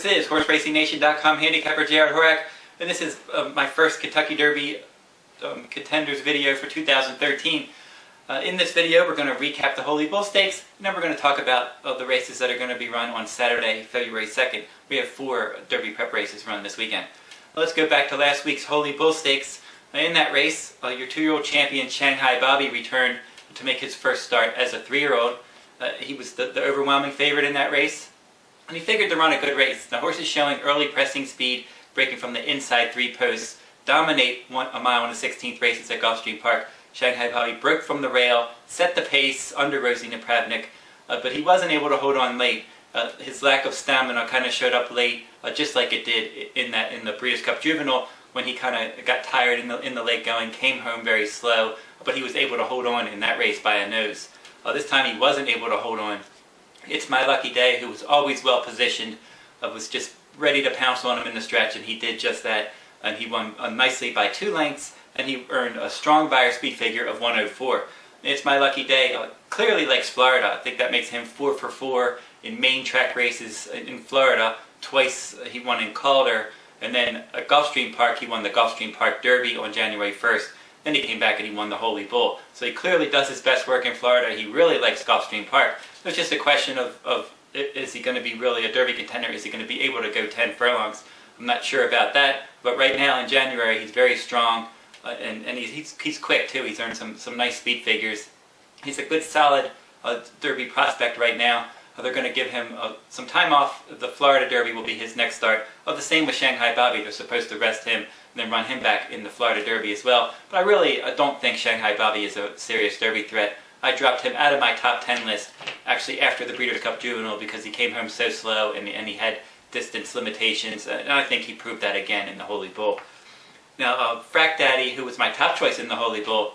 This is HorseRacingNation.com handicapper Jared Horak, and this is my first Kentucky Derby contenders video for 2013. In this video we're going to recap the Holy Bull Stakes, and then we're going to talk about the races that are going to be run on Saturday, February 2nd. We have 4 Derby prep races run this weekend. Let's go back to last week's Holy Bull Stakes. In that race, your 2-year-old champion Shanghai Bobby returned to make his first start as a 3-year-old. He was the overwhelming favorite in that race, and he figured to run a good race. The horse is showing early pressing speed, breaking from the inside 3 posts, dominate a mile and a 16th races at Gulfstream Park. Shanghai Bobby broke from the rail, set the pace under Rosie Napravnik, but he wasn't able to hold on late. His lack of stamina kind of showed up late, just like it did in the Breeders' Cup Juvenile, when he kind of got tired in the late going, came home very slow, but he was able to hold on in that race by a nose. This time he wasn't able to hold on. It's My Lucky Day, who was always well positioned, was just ready to pounce on him in the stretch, and he did just that. And he won nicely by 2 lengths, and he earned a strong buyer speed figure of 104. It's My Lucky Day clearly likes Florida. I think that makes him 4 for 4 in main track races in Florida. Twice he won in Calder, and then at Gulfstream Park he won the Gulfstream Park Derby on January 1st. Then he came back and he won the Holy Bull. So he clearly does his best work in Florida. He really likes Gulfstream Park. It's just a question of is he going to be really a Derby contender? Is he going to be able to go 10 furlongs? I'm not sure about that. But right now in January he's very strong, and he's quick too. He's earned some nice speed figures. He's a good solid Derby prospect right now. They're going to give him some time off. The Florida Derby will be his next start. The same with Shanghai Bobby. They're supposed to rest him and then run him back in the Florida Derby as well. But I really don't think Shanghai Bobby is a serious Derby threat. I dropped him out of my top 10 list actually after the Breeders' Cup Juvenile because he came home so slow and he had distance limitations, and I think he proved that again in the Holy Bull. Now, Frack Daddy, who was my top choice in the Holy Bull,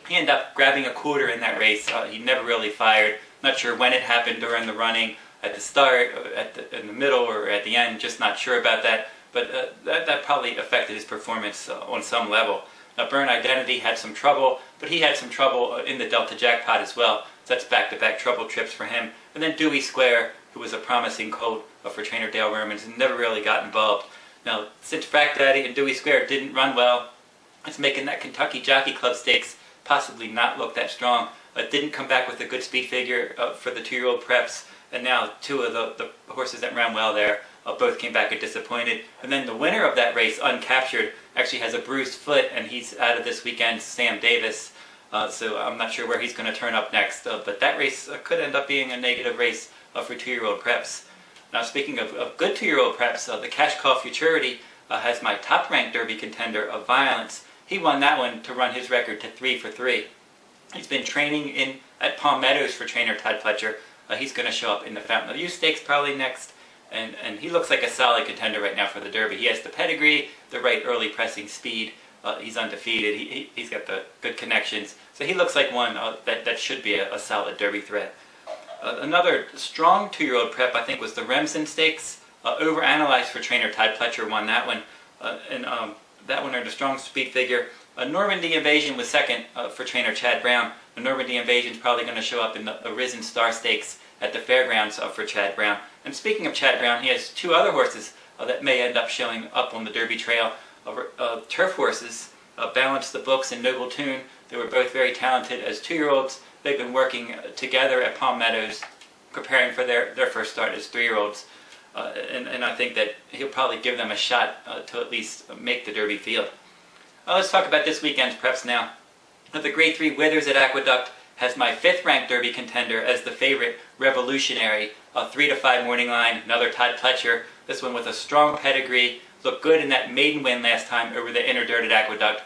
he ended up grabbing a quarter in that race. He never really fired. Not sure when it happened during the running, at the start, in the middle, or at the end. Just not sure about that. But that probably affected his performance on some level. Burn Identity had some trouble, but he had some trouble in the Delta Jackpot as well. So that's back-to-back trouble trips for him. And then Dewey Square, who was a promising colt for trainer Dale Romans, and never really got involved. Now, since Frack Daddy and Dewey Square didn't run well, it's making that Kentucky Jockey Club Stakes possibly not look that strong. Didn't come back with a good speed figure for the 2-year-old preps, and now 2 of the horses that ran well there both came back and disappointed. And then the winner of that race, Uncaptured, actually has a bruised foot, and he's out of this weekend, Sam Davis. So I'm not sure where he's going to turn up next, but that race could end up being a negative race for 2-year-old preps. Now, speaking of good 2-year-old preps, the Cash Call Futurity has my top-ranked Derby contender of Violence. He won that one to run his record to 3 for 3. He's been training at Palm Meadows for trainer Todd Pletcher. He's going to show up in the Fountain of Youth Stakes probably next, and he looks like a solid contender right now for the Derby. He has the pedigree, the right early pressing speed. He's undefeated. He's got the good connections. So he looks like one that should be a solid Derby threat. Another strong 2-year-old prep, I think, was the Remsen Stakes. Overanalyzed for trainer Todd Pletcher won that one, and that one earned a strong speed figure. Normandy Invasion was second for trainer Chad Brown. The Normandy Invasion is probably going to show up in the Risen Star Stakes at the Fairgrounds for Chad Brown. And speaking of Chad Brown, he has 2 other horses that may end up showing up on the Derby trail. Turf horses, Balance the Books and Noble Tune. They were both very talented as 2-year-olds. They've been working together at Palm Meadows, preparing for their first start as 3-year-olds. And I think that he'll probably give them a shot to at least make the Derby field. Let's talk about this weekend's preps now. The Grade 3 Withers at Aqueduct has my 5th-ranked Derby contender as the favorite, Revolutionary. 3 to 5 morning line, another Todd Pletcher. This one with a strong pedigree. Looked good in that maiden win last time over the Inner Dirt at Aqueduct,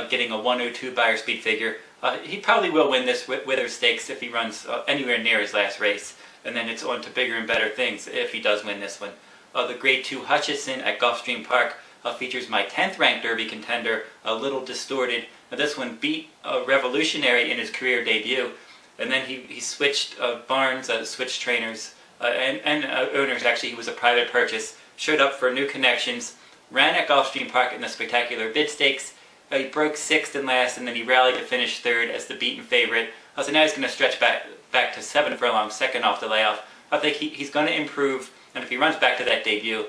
getting a 102 buyer speed figure. He probably will win this Withers Stakes if he runs anywhere near his last race. And then it's on to bigger and better things if he does win this one. The Grade 2 Hutchison at Gulfstream Park features my 10th-ranked Derby contender, A Little Distorted. Now, this one beat Revolutionary in his career debut, and then he switched barns, switched trainers, and owners. Actually, he was a private purchase. Showed up for new connections, ran at Gulfstream Park in the Spectacular Bid Stakes. He broke 6th and last, and then he rallied to finish 3rd as the beaten favorite. So now he's going to stretch back to 7 furlongs, second off the layoff. I think he's going to improve and if he runs back to that debut,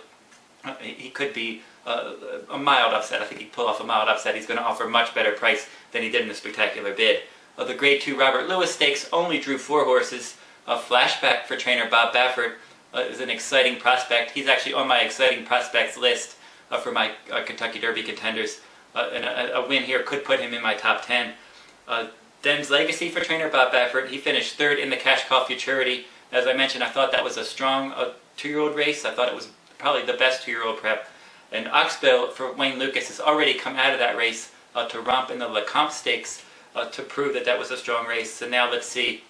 he could be a mild upset. I think he'd pull off a mild upset. He's going to offer much better price than he did in the spectacular bid. The Grade 2 Robert Lewis Stakes only drew 4 horses. Flashback for trainer Bob Baffert is an exciting prospect. He's actually on my exciting prospects list for my Kentucky Derby contenders. And a win here could put him in my top 10. Den's Legacy for trainer Bob Baffert. He finished 3rd in the Cash Call Futurity. As I mentioned, I thought that was a strong 2-year-old race. I thought it was probably the best 2-year-old prep. And Oxbow for Wayne Lucas has already come out of that race to romp in the LeCompte Stakes to prove that that was a strong race. So now let's see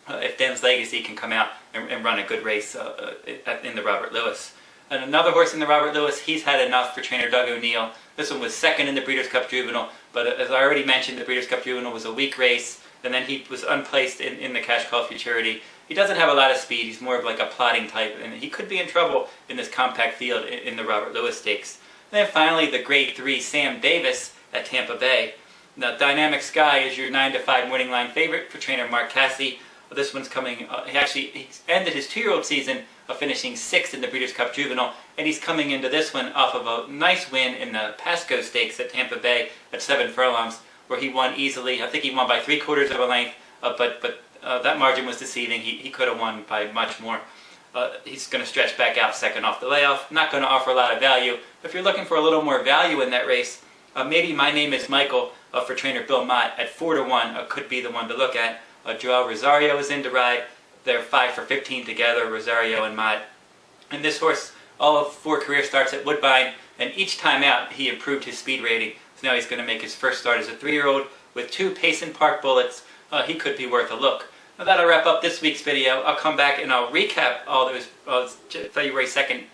if Den's Legacy can come out and run a good race in the Robert Lewis. And another horse in the Robert Lewis, he's had enough for trainer Doug O'Neill. This one was 2nd in the Breeders' Cup Juvenile, but as I already mentioned, the Breeders' Cup Juvenile was a weak race, and then he was unplaced in the Cash Call Futurity. He doesn't have a lot of speed. He's more of like a plodding type, and he could be in trouble in this compact field in the Robert Lewis Stakes. And then finally, the Grade 3 Sam Davis at Tampa Bay. Now, Dynamic Sky is your 9-5 morning line favorite for trainer Mark Casse. This one's coming, he ended his 2-year-old season finishing 6th in the Breeders' Cup Juvenile, and he's coming into this one off of a nice win in the Pasco Stakes at Tampa Bay at 7 furlongs, where he won easily. I think he won by 3/4 of a length, but that margin was deceiving. He could have won by much more. He's going to stretch back out 2nd off the layoff. Not going to offer a lot of value. If you're looking for a little more value in that race, maybe My Name is Michael for trainer Bill Mott at 4-1 could be the one to look at. Joel Rosario is in to ride. They're 5 for 15 together, Rosario and Mott. And this horse, all of 4 career starts at Woodbine, and each time out he improved his speed rating. So now he's going to make his first start as a 3-year-old with 2 Payson Park bullets. He could be worth a look. Now that'll wrap up this week's video. I'll come back and I'll recap all those February 2nd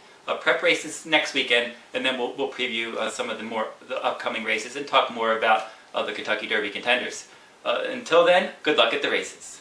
prep races next weekend, and then we'll preview some of the upcoming races and talk more about the Kentucky Derby contenders. Until then, good luck at the races.